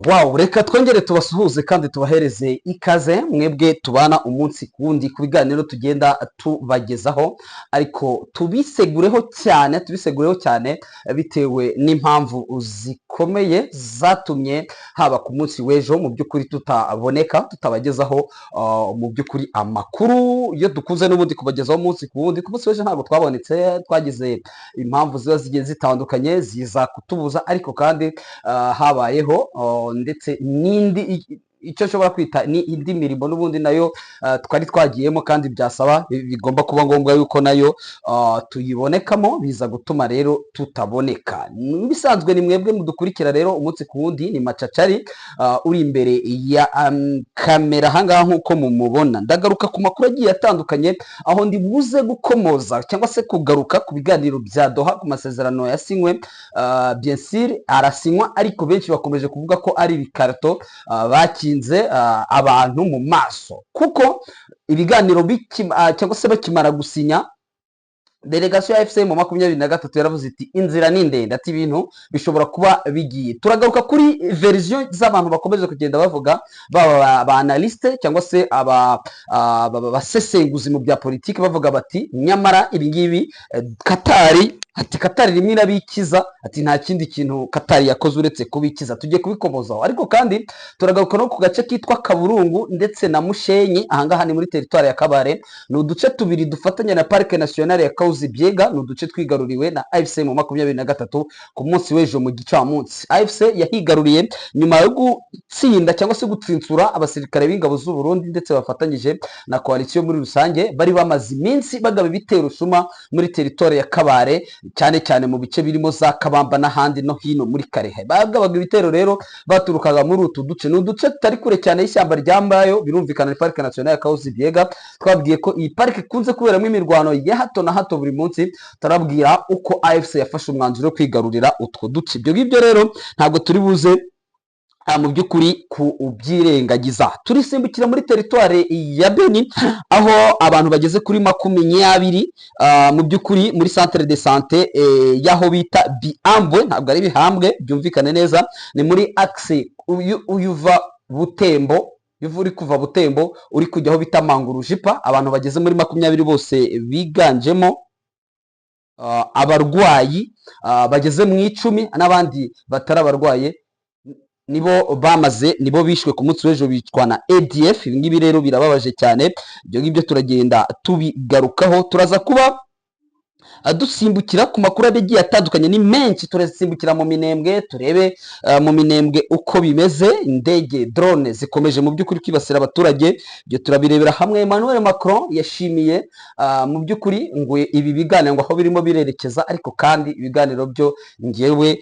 Wow, reka twongere tubasuhuze kandi tubahereze ikaze mwebwe tubana umunsi ku wundi ku biganiro tugenda tubagezaho, ariko tubisegureho cyane bitewe n'impamvu zikomeye zatumye haba ku munsi w'ejo mu by'ukuri tutabagezaho mu by'ukuri amakuru iyo dukunze n'ubundi kubagezaho umunsi ku wundi. Ku munsi w'ejo ntabwo twabonetse, twagize impamvu ziba zigiye zitandukanye ziza kutubuza, ariko kandi habayeho ndetse n'indi icyo nshobora kwita ni indi mirimo n'ubundi nayo twari twagiyemo kandi bigomba kuba ngombwa yuko nayo tuyibonekamo, biza gutuma rero tutaboneka. Bisanzwe ni mwebwe mudukurikira rero umunsi ku wundi, ni Macacari uri imbere ya kamera ahangaha nk'uko mumubona. Ndagaruka ku makuru agiye atandukanye, aho ndi buze gukomoza cyangwa se kugaruka ku biganiro bya Doha, ku masezerano yasinywe. Bien sûr arasinywa, ariko benshi bakomeje kuvuga ko ari ibikarito bakinze abantu mu maso, kuko ibiganiro cyangwa se bakimara gusinya, delegasiyo ya FCM 23 yaravuze iti inzira ni ndende, ati ibintu bishobora kuba bigiye. Turagaruka kuri version z'abantu bakomeje kugenda bavuga, baba ba analyste cyangwa se abasesenguzi mu bya politiki, bavuga bati nyamara ibi ngibi Katari rimwe irabikiza, ati nta kindi kintu Katari yakoze uretse kubikiza. Tugiye kubikomozaho, ariko kandi turagaruka no ku gace kitwa Kaburungu ndetse na Mushenyi, ahangaha ni muri teritwari ya Kabare. Ni uduce tubiri dufatanya na Parike Nationale ya Kahuzi-Biega, ni uduce twigaruriwe na AFC mu 23 ku munsi w'ejo mu gicamunsi. AFC yahigaruriye nyuma yo gutsinda cyangwa se gutsinsura abasirikare b'ingabo z'u Burundi ndetse bafatanyije na koalisiyo muri rusange, bari bamaze iminsi bagaba ibitero shuma muri teritwari ya Kabare, cyane cyane mu bice birimo za Kabamba n'ahandi no hino muri Karehe. Bagabaga ibitero rero baturukaga muri utu duce, ni uduce tutari kure cyane y'ishyamba rya Mbayo, birumvikana ni Parike Nationale ya Kahuzi-Biega. Twabwiye ko iyi parike ikunze kuberamo imirwano ya hato na hato buri munsi, turabwira uko AFC yafashe umwanzuro wo kwigarurira utwo duce. Ibyo ngibyo rero ntabwo turi buze mu by'ukuri kubyirengagiza. Turisimbukira muri teritwari ya Beni, aho abantu bageze kuri 20 mu by'ukuri muri centre de santé yaho bita Biambwe, ntabwo ari Bihambwe, byumvikane neza, ni muri axe uyuva Butembo, uri kuva Butembo uri kujya aho bita Mangurujipa. Abantu bageze muri 20 bose biganjemo abarwayi bageze mu 10 n'abandi batari abarwaye, nibo bishwe ku munsi w'ejo, bicwa na ADF. Ibi ngibi rero birababaje cyane, ibyo ngibyo turagenda tubigarukaho. Turaza kuba dusimbukira ku makuru agiye atandukanye, ni menshi. Turasimbukira mu Minembwe, turebe mu Minembwe uko bimeze. Indege drone zikomeje mu by'ukuri kwibasira abaturage, ibyo turabirebera hamwe. Emmanuel Macron yashimiye mu by'ukuri ngo ibi biganiro ngo aho birimo birerekeza, ariko kandi ibiganiro byo ngewe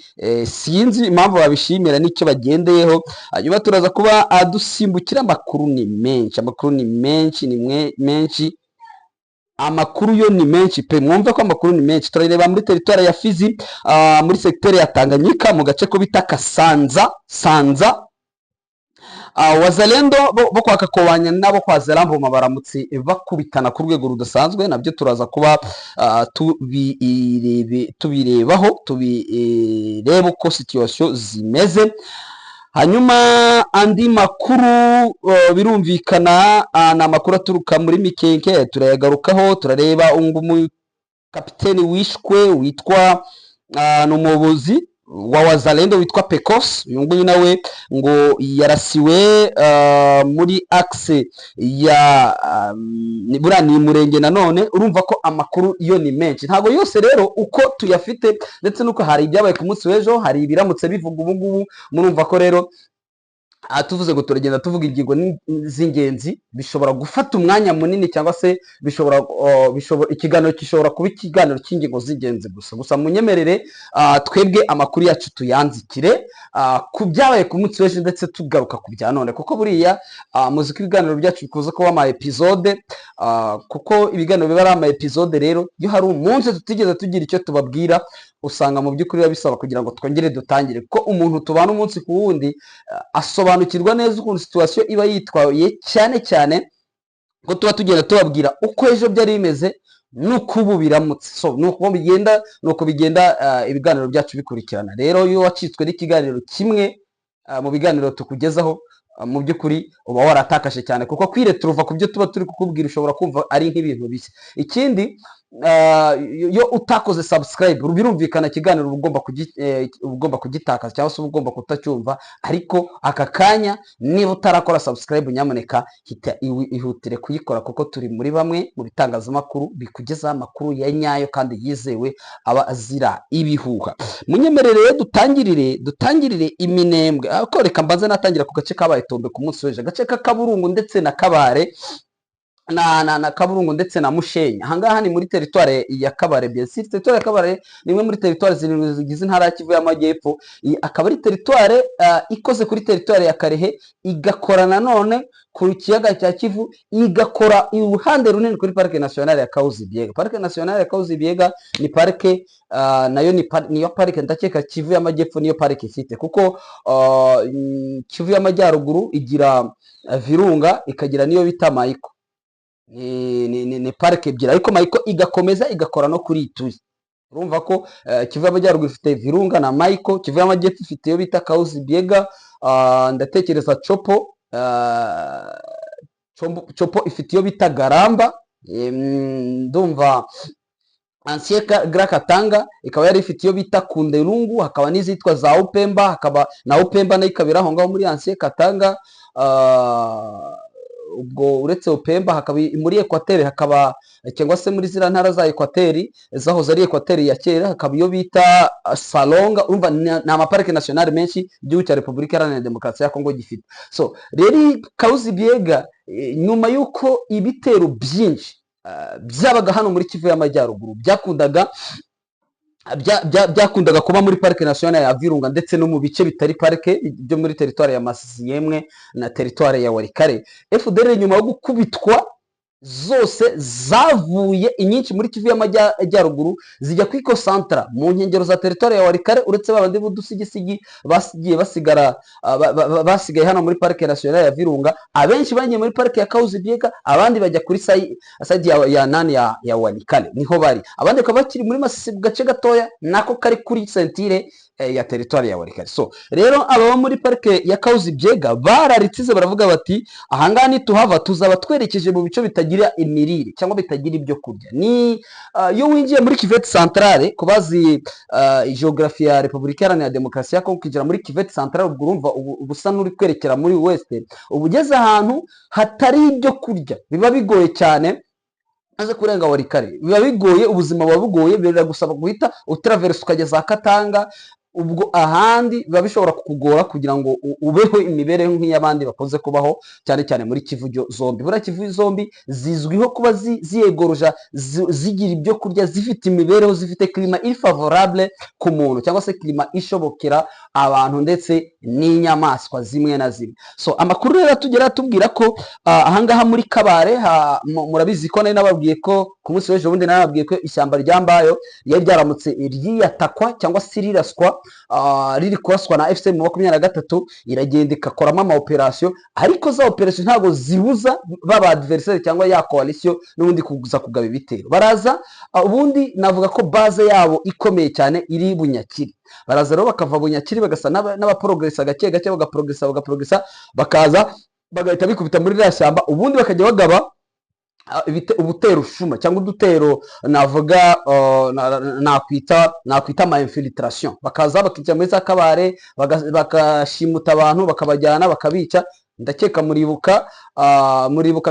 sinzi impamvu babishimira n'icyo bagendeyeho. Hanyuma turaza kuba dusimbukira, amakuru ni menshi, amakuru yo ni menshi pe, mwumve ko amakuru ni menshi. Turareba muri teritwari ya Fizi, muri sekiteri ya Tanganyika, mu gace ko bita Sanza. Wazalendo bo kwa Kakobanya nabo kwa Zelamboma baramutse bakubitana ku rwego rudasanzwe, nabyo turaza kuba tubirebaho, tubireba uko situation zimeze. Hanyuma andi makuru birumvikana ni amakuru aturuka muri Mikenke, turayagarukaho. Turareba kapiteni wishwe witwa n'umuyobozi wa Wazalendo witwa Pecos. Uyu nguyu nawe ngo yarasiwe muri axe ya burani murenge. Nanone urumva ko amakuru yo ni menshi, ntabwo yose rero uko tuyafite, ndetse nuko hari ibyabaye ku munsi w'ejo, hari ibiramutse bivuga ubu ngubu. Murumva ko rero tuvuze ngo turagenda tuvuga ingingo z'ingenzi, bishobora gufata umwanya munini, cyangwa se ikiganiro gishobora kuba ikiganiro cy'ingingo z'ingenzi gusa munyemerere twebwe amakuru yacu tuyanzikire ku byabaye ku munsi w'ejo, ndetse tugaruka ku bya none, kuko buriya muzi ko ibiganiro byacu bikuze kuba ama episode, kuko ibiganiro biba ari ama episode. Rero iyo hari umunsi tutigeze tugira icyo tubabwira, usanga mu by'ukuri biba bisaba kugira ngo twongere dutangire, ko umuntu tubana umunsi ku wundi asobanukirwa neza ukuntu situation iba yitwaye, cyane cyane ko tuba tugenda tubabwira uko ejo byari bimeze nuko ubu biramutse. Nuko bigenda ibiganiro byacu bikurikirana. Rero iyo wacitswe n'ikiganiro kimwe mu biganiro tukugezaho mu by'ukuri uba waratakaje cyane, kuko kwireturuva ku byo tuba turi kukubwira ushobora kumva ari nk'ibintu bishya. Ikindi iyo utakoze subscribe birumvikana ikiganiro uba ugomba kugitakaza cyangwa se uba ugomba kutacyumva, ariko aka kanya niba utarakora subscribe nyamuneka ihutire kuyikora, kuko turi muri bamwe mu bitangazamakuru bikugezaho amakuru ya nyayo kandi yizewe aba azira ibihuha. Munyemerere dutangirire Iminembwe. Reka mbanze natangira ku gace kabaye Tombe ku munsi w'ejo, agace k'Akaburungu ndetse na Kabare na Kaburungu ndetse na Mushenyi. Ahangaha ni muri teritware ya Kabare. Teritware ya Kabare ni imwe muri teritware zigize intara ya Kivu y'Amajyepfo. Akaba ari teritware ikoze kuri teritware ya Karehe, igakora nanone ku kiyaga cya Kivu, igakora uruhande runini kuri Parike Nationale ya Kahuzi-Biega. Parike Nationale ya Kahuzi-Biega ni parike nayo niyo parike ndakeka Kivu y'Amajyepfo niyo parike ifite, kuko Kivu y'Amajyaruguru igira Virunga, ikagira niyo bita Mayiko. Ni parike ebyiri, ariko Mayiko igakomeza igakora no kuri Ituri. Urumva ko Kivu y'Amajyaruguru ifite Virunga na Mayiko, Kivu y'Amajyepfo ifite iyo bita Kahuzi-Biega, ndatekereza Chopo ifite iyo bita Garamba, ndumva Ancien Grand Katanga ikaba yari ifite iyo bita Kundelungu, hakaba n'izitwa za Upemba, hakaba na Upemba nayo ikabira aho ngaho muri Ancien Katanga. Ubwo uretse Upemba hakaba muri Equateur, hakaba cyangwa se muri zira ntara za Equateur zahoze ari Equateur ya kera, hakaba iyo bita Salonga. Urumva ni amaparike nationale menshi igihugu cya Repubulika Iharanira Demokarasi ya Kongo gifite. So rero Kahuzi-Biega nyuma y'uko ibitero byinshi byabaga hano muri Kivu y'Amajyaruguru byakundaga kuba muri Parike Nationale ya Virunga ndetse no mu bice bitari parike byo muri teritware ya Masisi yemwe na teritware ya Walikale, FDL nyuma yo gukubitwa zose zavuye inyinshi muri Kivu y'Amajyaruguru zijya kwikosantra mu nkengero za teritware ya Walikale, uretse babandi b'udusigisigi basigaye hano muri Parike Nationale ya Virunga. Abenshi bagiye muri parike ya Kahuzi-Biega, abandi bajya kuri side ya Walikale, niho bari. Abandi bakaba bakiri muri Masisi gace gatoya nako kari kuri sentire ya teritware ya Walikale. So rero ababa muri parike ya Kahuzi-Biega bararitsize, baravuga bati ahangaha nituhava tuzaba twerekeje mu bice bitagira imirire cyangwa bitagira ibyo kurya. Ni iyo winjiye muri Kivu Centrale, kubazi geography ya Repubulika Iharanira Demokarasi ya Kongo, kugera muri Kivu Centrale ubwo urumva ubusa n'uri kwerekera muri West, ubugeze ahantu hatari ibyo kurya biba bigoye cyane. Maze kurenga Walikale biba bigoye, ubuzima buba bugoye, biragusaba guhita utraverse ukageza Katanga. Ubwo ahandi biba bishobora kukugora kugira ngo ubeho imibereho nk'iy'abandi bakoze kubaho, cyane cyane muri Kivu zombi. Buriya Kivu zombi zizwiho kuba ziyegoroja, zigira ibyo kurya, zifite imibereho, zifite klima favorable ku muntu, cyangwa se klima ishobokera abantu ndetse n'inyamaswa zimwe na zimwe. So amakuru rero tugera tubwira ko ahangaha muri Kabare murabizi ko nari nababwiye ko ku munsi w'ejo bundi nababwiye ko ishyamba rya Mbayo yari ryaramutse ryiyatakwa cyangwa se riraswa, riri kuraswa na FCM 23, iragenda ikakoramo ama operation, ariko za operation ntago zibuza baba adversaire cyangwa ya coalition n'ubundi kuza kugaba ibitero. Baraza ubundi navuga ko base yabo ikomeye cyane iri Bunyakiri. Baraza rero bakava Bunyakiri bagasa n'abaprogressa gake gake, bagaprogressa bakaza bagahita bikubita muri rya shyamba, ubundi bakajya bagaba ubutero shuma cyangwa udutero navuga nakwita ama infiltration. Bakaza bakijya muri za Kabare bakashimuta abantu bakabajyana bakabica. Ndakeka muribuka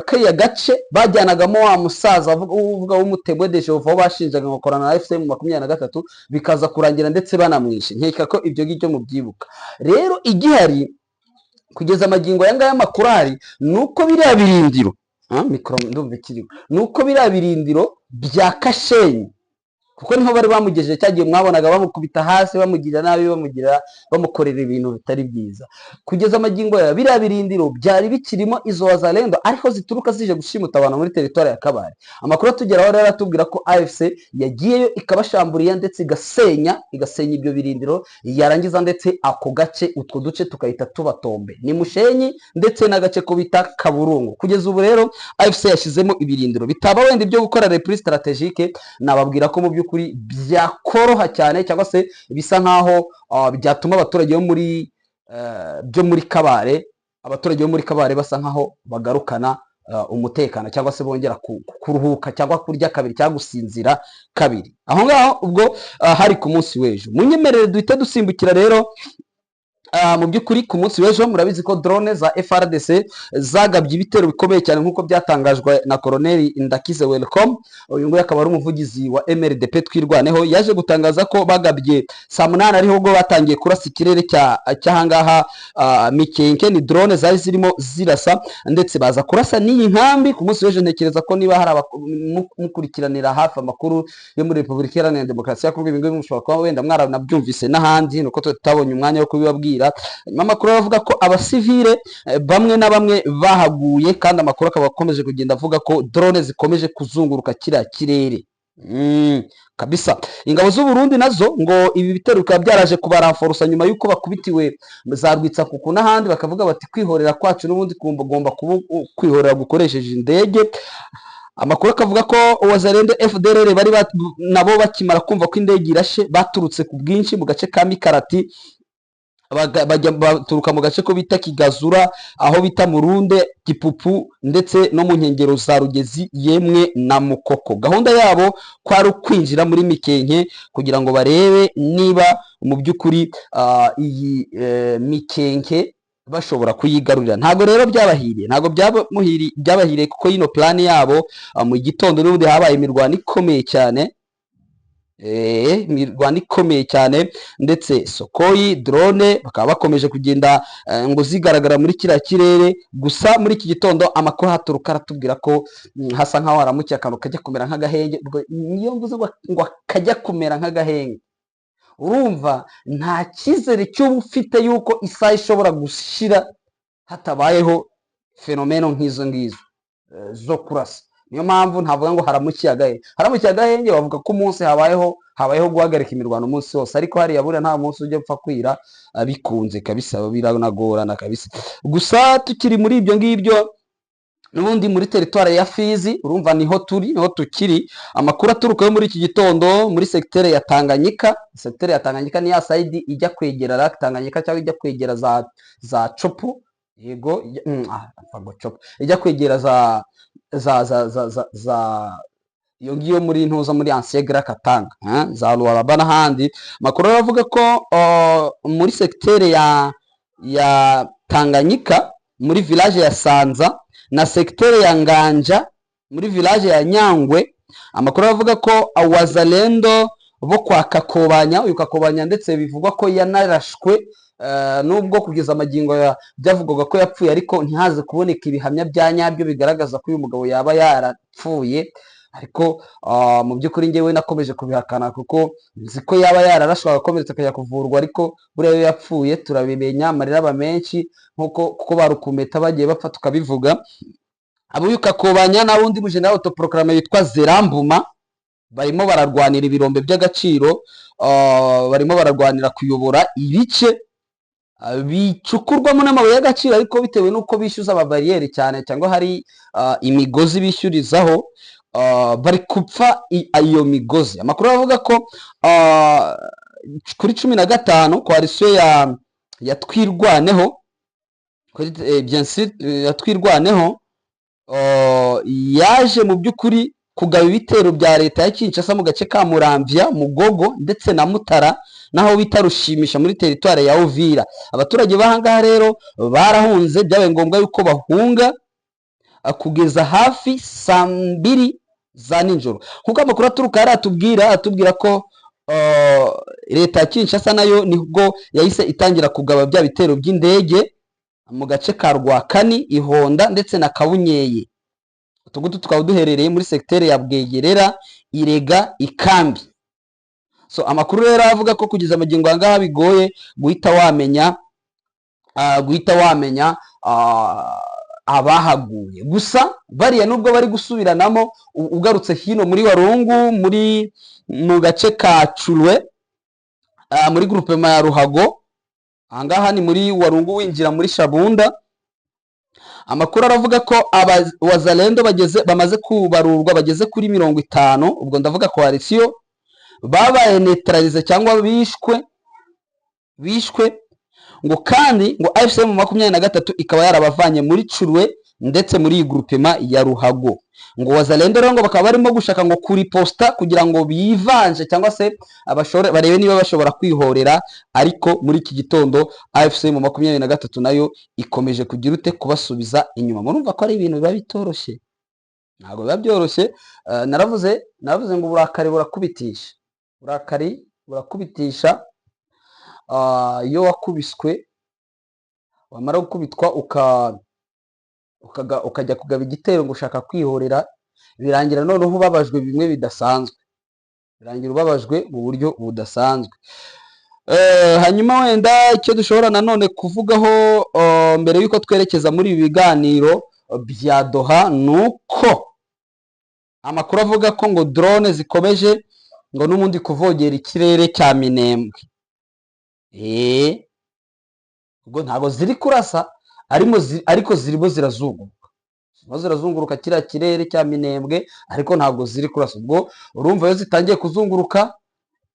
kaya gace bajyanagamo wa musaza uvuga w'Umutebwe de Jehova bashinjaga gukorana na FCM 23, bikaza kurangira ndetse banamwishe. Nkeka ko ibyo ngibyo mubyibuka. Rero igihari kugeza amagingo yangaya makurari nuko biriya birindiro mikoro ndumva ikiriho, nuko biriya birindiro bya Kashenyi, kuko niho bari bamugejeje cyagiye mwabonaga bamukubita hasi, bamugira nabi, bamukorera ibintu bitari byiza. Kugeza amagingo ya biriya birindiro byari bikirimo izo wazalendo, ariho zituruka zije gushimuta abantu muri teritware ya Kabare. Amakuru atugeraho rero atubwira ko AFC yagiyeyo ikabashamburiye ndetse igasenya ibyo birindiro, yarangiza ndetse ako gace utwo duce tukahita tuba Tombe, ni Mushenyi ndetse n'agace ko bita Kaburungu. Kugeza ubu rero AFC yashizemo ibirindiro bitaba wenda ibyo gukora reprise strategique. Nababwira ko mu kuri byakoroha cyane cyangwa se bisa nkaho byatuma abaturage bo muri byo muri Kabare, abaturage bo muri Kabare basa nkaho bagarukana umutekano cyangwa se bongera kuruhuka cyangwa kurya kabiri cyangwa gusinzira kabiri. Aho ngaho ubwo hari ku munsi w'ejo. Munyemerere duhite dusimbukira rero mu by'ukuri ku munsi w'ejo. Murabizi ko drone za FRDC zagabye ibitero bikomeye cyane nk'uko byatangajwe na Colonel Ndakize Welcome. Uyu nguyu akaba ari umuvugizi wa MRDP Twirwaneho, yaje gutangaza ko bagabye saa 8 ariho ubwo batangiye kurasa ikirere cy'ahangaha Mikenke. Ni drone zari zirimo zirasa ndetse baza kurasa n'iyi nkambi ku munsi w'ejo. Ntekereza ko niba hari mukurikiranira hafi amakuru yo muri Repubulika Iharanira Demokarasi ya Kongo, ibingibi mushobora kuba wenda mwaranabyumvise n'ahandi, nuko tutabonye umwanya wo kubibabwira. Amakuru avuga ko abasivile bamwe na bamwe bahaguye, kandi amakuru akaba akomeje kugenda avuga ko drone zikomeje kuzunguruka kiriya kirere kabisa. Ingabo z'u Burundi nazo ngo ibi bitero bikaba byaraje kubaranforusa nyuma y'uko bakubitiwe za Rwitsakuku n'ahandi, bakavuga bati kwihorera kwacu n'ubundi kugomba kwihorera gukoresheje indege. Amakuru akavuga ko Wazalendo FDLR bari nabo bakimara kumva ko indege irashe baturutse ku bwinshi mu gace ka Mikarati, baturuka mu gace ko bita Kigazura, aho bita Murunde, Gipupu ndetse no mu nkengero za Rugezi yemwe na Mukoko. Gahunda yabo kwari kwinjira muri Mikenke kugira ngo barebe niba mu by'ukuri iyi Mikenke bashobora kuyigarurira. Ntago rero byabahiriye, ntago byabahiriye kuko yino plan yabo mu gitondo n'ubundi habaye imirwano ikomeye cyane, imirwano ikomeye cyane, ndetse Sokoyi drone bakaba bakomeje kugenda ngo zigaragara muri kiriya kirere. Gusa muri iki gitondo amakuru haturuka aratubwira ko hasa nkaho haramukiye akantu kajya kumera nk'agahenge. Niyo mvuze ngo kajya kumera nk'agahenge, urumva nta cyizere cy'uba ufite yuko isaha ishobora gushira hatabayeho fenomeno nk'izo ngizo zo kurasa. Niyo mpamvu ntavuga ngo haramukiye agahenge. Haramukiye agahenge bavuga ko umunsi habayeho guhagarika imirwano umunsi wose, ariko hariya buriya nta munsi ujya upfa kwira bikunze kabisa, biranagorana kabisa. Gusa tukiri muri ibyo ngibyo n'ubundi muri teritwari ya Fizi, urumva niho tukiri. Amakuru aturuka yo muri iki gitondo muri secteur ya Tanganyika. Secteur ya Tanganyika ni ya side ijya kwegera Lac Tanganyika cyangwa ijya kwegera za Chopo, yego Chopo ijya kwegera za iyo ngiyo muri ntuza muri Ansegra Katanga za Lualaba n'ahandi. Amakuru aravuga ko muri secteur ya Tanganyika muri village ya Sanza na secteur ya Nganja muri village ya Nyangwe, amakuru avuga ko Wazalendo bo kwa Kakobanya, uyu Kakobanya ndetse bivugwa ko yanarashwe, nubwo kugeza amagingo byavugwaga ko yapfuye, ariko ntihaze kuboneka ibihamya bya nyabyo bigaragaza ko uyu mugabo yaba yarapfuye. Ariko mu by'ukuri njyewe nakomeje kubihakana kuko nzi ko yaba yararashwe agakomeretse akajya kuvurwa, ariko buriya iyo yapfuye turabimenya, amarira aba menshi kuko barukumeta bagiye bapfa tukabivuga. Abo Kakobanya na wundi mujenerali autoproclamé yitwa Zerambuma barimo bararwanira ibirombe by'agaciro, barimo bararwanira kuyobora ibice bicukurwamo n'amabuye y'agaciro, ariko bitewe n'uko bishyuza ababariyeri cyane cyangwa hari imigozi bishyurizaho, bari kupfa iyo migozi. Amakuru avuga ko kuri 15 coalition ya Twirwaneho, ya Twirwaneho yaje mu by'ukuri kugaba ibitero bya leta ya Kinshasa mu gace ka Muramvya, Mugogo ndetse na Mutara, naho bita Rushimisha muri teritwari ya Uvira. Abaturage bahangaha rero barahunze, byabaye ngombwa yuko bahunga kugeza hafi saa 2 za nijoro. Kuko amakuru aturuka atubwira ko leta ya Kinshasa nayo nibwo yahise itangira kugaba bya bitero by'indege mu gace ka Rwakani, Ihonda ndetse na Kabunyeye. Utugutu tukaba duherereye muri secteur ya Bwegerera, Irega, Ikambi. So amakuru rero avuga ko kugeza amagingo angaha bigoye guhita wamenya abahaguye. Gusa bariya nubwo bari gusubiranamo, ugarutse hino muri Warungu, mu gace ka Chulwe, muri groupement ya Ruhago, ahangaha ni muri Warungu winjira muri Shabunda. Amakuru aravuga ko Wazalendo bamaze kubarurwa bageze kuri 50, ubwo ndavuga coalition babaye neutralize cyangwa bishwe ngo kandi ngo AFC M23 ikaba yarabavanye muri Curwe ndetse muri iyi groupement ya Ruhago. Ngo Wazalendo rero ngo bakaba barimo gushaka ngo kuri posta kugira ngo bivanje cyangwa se abashore barebe niba bashobora kwihorera, ariko muri iki gitondo AFC M23 nayo ikomeje kugira ute kubasubiza inyuma. Murumva ko ari ibintu biba bitoroshye, ntabwo biba byoroshye. Naravuze ngo uburakari burakubitisha. Iyo wakubiswe wamara gukubitwa ukajya kugaba igitero ngo ushaka kwihorera, birangira noneho ubabajwe bimwe bidasanzwe, birangira ubabajwe mu buryo budasanzwe. Hanyuma wenda icyo dushobora nanone kuvugaho mbere yuko twerekeza muri ibi biganiro bya Doha, nuko amakuru avuga ko ngo drone zikomeje ngo n'ubundi kuvogera ikirere cya Minembwe. Ubwo ntago ziri kurasa, ariko zirimo zirazunguruka kiriya kirere cya Minembwe, ariko ntabwo ziri kurasa. Ubwo urumva iyo zitangiye kuzunguruka,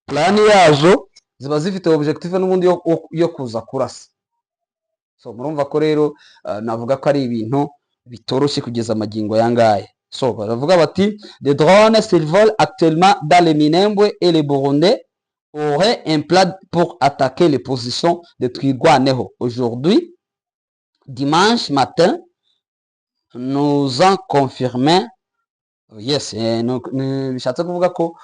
plani yazo ziba zifite objective n'ubundi yo kuza kurasa. So murumva ko rero navuga ko ari ibintu bitoroshye kugeza amagingo yangaye. So baravuga bati des drones survolent actuellement dans les Minembwe et les Burundais auraient un plan pour attaquer les positions de Twirwaneho. Aujourd'hui, dimanche matin, nous en confirmons. Yes, bishatse kuvuga ko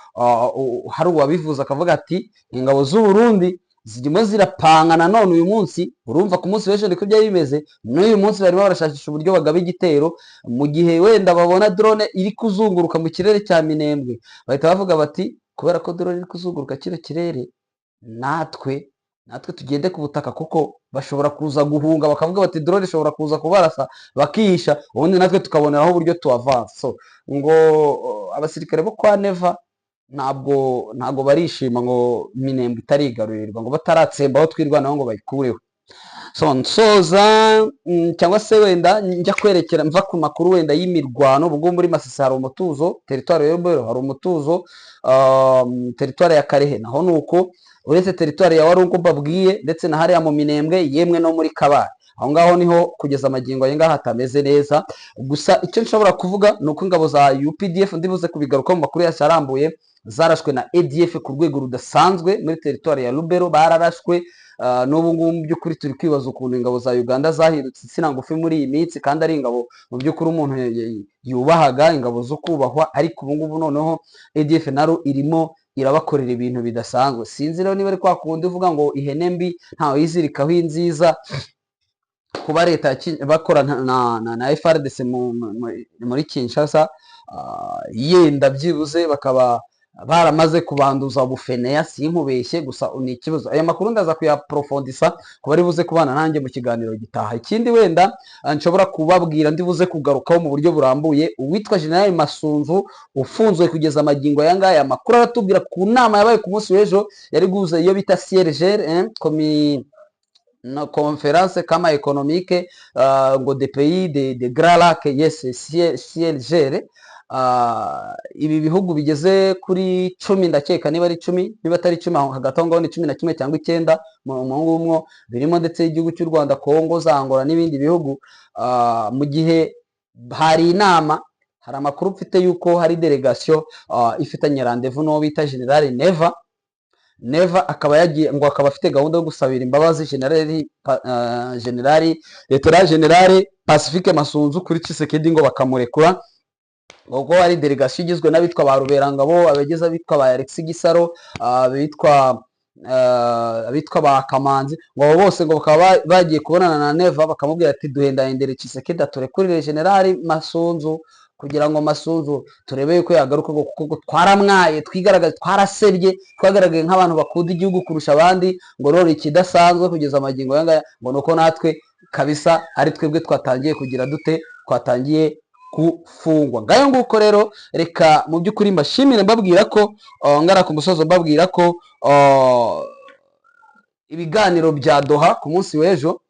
hari uwabivuza akavuga ati ingabo z'u Burundi zirimo zirapanga nanone uyu munsi. Urumva ku munsi w'ejo niko byari bimeze, n'uyu munsi barimo barashakisha uburyo bagaba igitero, mu gihe wenda babona drone iri kuzunguruka mu kirere cya Minembwe, bahita bavuga bati kubera ko drone iri kuzunguruka kino kirere, natwe tugende ku butaka, kuko bashobora kuza guhunga bakavuga bati drone ishobora kuza kubarasa bakihisha, ubundi natwe tukaboneraho uburyo tuavansa. So ngo abasirikare bo kwa Neva ntabwo barishima ngo Minembwe itarigarurirwa, ngo bataratsemba aho Twirwanaho ngo bayikureho. So nsoza cyangwa se wenda njya kwerekera mva ku makuru wenda y'imirwano. Ubwo muri Masisi hari umutuzo, teritwari ya Rubero hari umutuzo, teritwari ya Karehe naho nuko, uretse teritwari ya Warungu mbabwiye, ndetse na hariya mu Minembwe, yemwe no muri Kabare, aho ngaho niho kugeza amagingo ayenga hatameze neza. Gusa icyo nshobora kuvuga ni uko ingabo za UPDF ndibuze kubigaruka mu makuru yacu arambuye, zarashwe na ADF ku rwego rudasanzwe muri teritwari ya Rubero, bararashwe. N'ubu ngubu mu by'ukuri turi kwibaza ukuntu ingabo za Uganda zahindutse insina ngufi muri iyi minsi, kandi ari ingabo mu by'ukuri umuntu yubahaga, ingabo zo kubahwa, ariko ubu ngubu noneho ADF naro irimo irabakorera ibintu bidasanzwe. Sinzi rero niba ari kwa kundi uvuga ngo ihene mbi ntawe yizirikaho inziza, kuba leta bakora na FARDC muri Kinshasa, yenda byibuze bakaba baramaze kubanduza ubufeneya, sinkubeshye. Gusa ni ikibazo, aya makuru ndaza kuyaprofondisa kuba ari buze kubana nanjye mu kiganiro gitaha. Ikindi wenda nshobora kubabwira ndibuze kugarukaho mu buryo burambuye, uwitwa General Masunzu ufunzwe kugeza amagingo yangaya. Amakuru aratubwira ku nama yabaye ku munsi w'ejo, yari guze iyo bita CIRGL, na conférence kama économique ngo des pays de Grand Lac, yes CIRGL. Ibi bihugu bigeze kuri 10, ndakeka niba ari 10, niba atari 10 hagati aho ngaho ni 11 cyangwa 9 mu birimo, ndetse igihugu cy'u Rwanda, Kongo, Angola n'ibindi bihugu. Mu gihe hari inama, hari amakuru mfite yuko hari delegation ifitanye rendezvous n'uwo bita General Neva akaba yagiye ngo akaba afite gahunda yo gusabira imbabazi General Pacifique Masunzu kuri Tshisekedi ngo bakamurekura. Ubwo ari delegation igizwe n'abitwa ba Ruberangabo, abageze abitwa ba Alexis Gisaro, abitwa ba Kamanzi, ngo abo bose ngo bakaba bagiye kubonana na Neva, bakamubwira ati duhendahindere Tshisekedi aturekurire General Masunzu, kugira ngo Masunzu turebe yuko yagaruka, kuko twaramwaye, twigaragaje, twarasebye, twagaragaye nk'abantu bakunda igihugu kurusha abandi. Ngo rero ikidasanzwe kugeza amagingo yangaya ngo nuko natwe kabisa ari twebwe twatangiye kugira dute, twatangiye gufungwa. Ngayo nguko rero, reka mu by'ukuri mbashimire mbabwira ko ngara ku musozo mbabwira ko ibiganiro bya Doha ku munsi w'ejo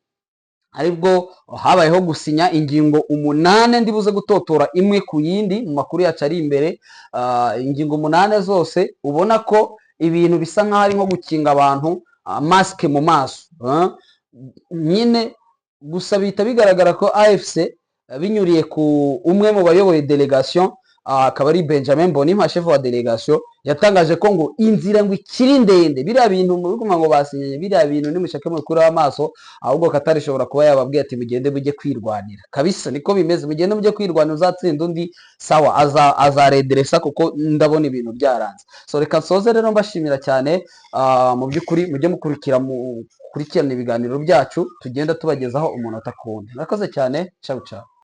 aribwo habayeho gusinya ingingo 8, ndibuze gutotora imwe ku yindi mu makuru yacu ari imbere. Ingingo 8 zose ubona ko ibintu bisa nk'aho ari nko gukinga abantu maske mu maso. nyine gusa bihita bigaragara ko AFC binyuriye ku umwe mu bayoboye delegation akaba ari Benjamin Mbonimpa chef wa delegation yatangaje ko ngo inzira ngo ikiri ndende biriya bintu mu biguma ngo basinye biriya bintu nimushake mukuru w'amaso ahubwo Qatar ishobora kuba yababwiye ati mugende mujye kwirwanira kabisa niko bimeze mugende mujye kwirwanira uzatsinda undi sawa azaredresa kuko ndabona ibintu byaranze so reka nsoze rero mbashimira cyane mu by'ukuri mujye mukurikirana ibiganiro byacu tugenda tubagezaho umunota ku wundi murakoze cyane ciao ciao